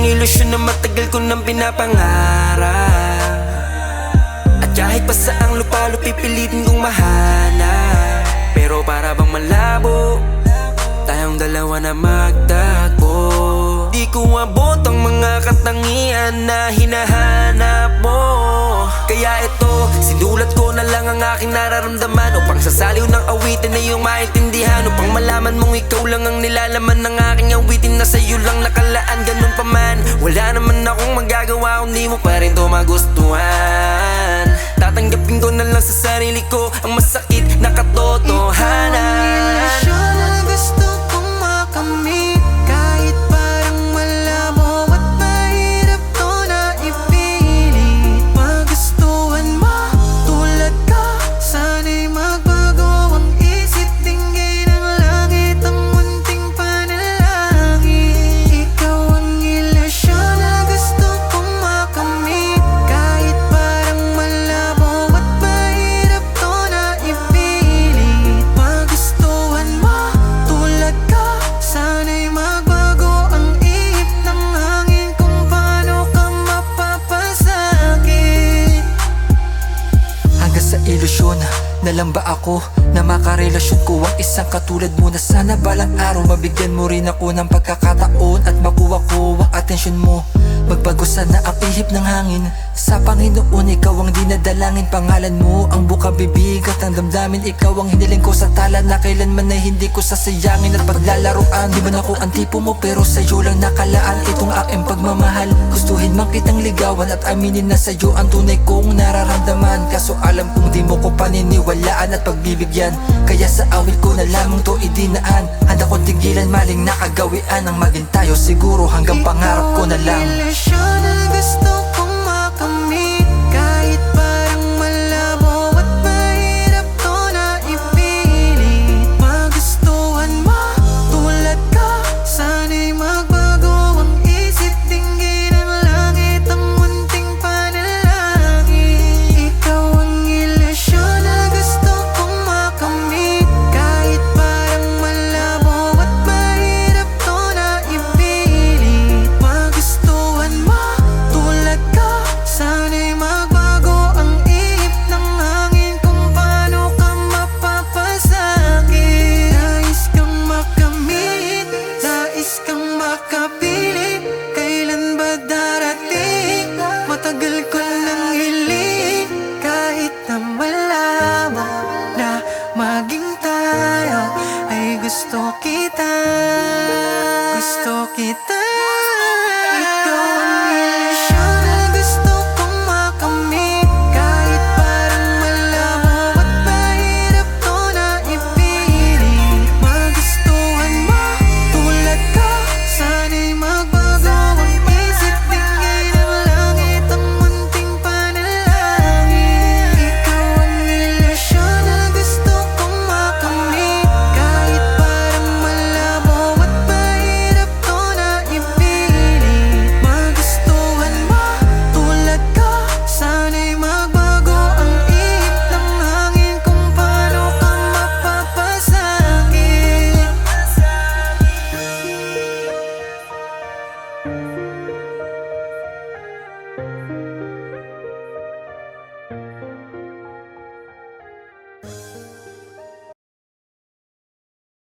ang ilusyon na matagal ko nang pinapangarap. At kahit pa saang lupalo pipilitin kong mahanap. Pero para bang malabo, tayong dalawa na magtagpo. Di ko abot ang mga katangian na hinahanap mo. Kaya ito, sinulat ko na lang ang aking nararamdaman, upang sa saliw ng awitin na iyong maintindihan, upang malaman mong ikaw lang ang nilalaman ng aking awitin, na sa'yo lang nakalaan. Ganun pa man, wala naman akong magagawa kung di mo pa rin to magustuhan. Tatanggapin ko na lang sa sarili ko ang masakit na katotohanan. Gusto kong makamit kahit parang malabo at mahirap to na ipilit. Magustuhan mo tulad ka, sana'y magbago ang isip. Tingin ang langit, ang munting panalangin. Ikaw ang ilusyon na gusto kong makamit kahit parang malabo at mahirap to na ipilit. Magustuhan mo tulad ka, sana'y magbago ang ihip ng hangin kung paano ka mapapasakit. Hanggang sa ilusyon na lang ba ako na makarelasyon ko ang isang katulad mo, na sana balang araw mabigyan mo rin ako ng pagkakataon at makuha ko ang atensyon mo. Magbago sana ang ihip ng hangin. Sa Panginoon, ikaw ang dinadalangin. Pangalan mo ang bukang-bibig at ang damdamin. Ikaw ang hiniling ko sa tala na kailanman ay hindi ko sasayangin at paglalaruan. Di man ako ang tipo mo, pero sa'yo lang nakalaan itong aking pagmamahal. Gustuhin man kitang ligawan at aminin na sa'yo ang tunay kong nararamdaman. Kaso alam kong di mo ko paniniwalaan at pagbibigyan, kaya sa awit ko na lamang to idinaan. Handa kong tigilan maling nakagawian ang maging tayo, siguro hanggang pangarap ko na lang. Ilusyon na gusto kong makamit kahit parang malabo at mahirap to na ipilit. Magustuhan mo tulad ka, sana'y magbago ang isip. Tingin ang langit, ang munting panalangin. Ikaw ang ilusyon na gusto kong makamit kahit parang malabo at mahirap to na ipilit. Magustuhan mo tulad ka, sana'y magbago ang ihip ng hangin kung paano ka mapapasakit. Nais kang makamit, nais kang makapilit. Kailan ba darating? Matagal ko nang hiling. Kahit na malabo na maging tayo, ay gusto kita, gusto kita.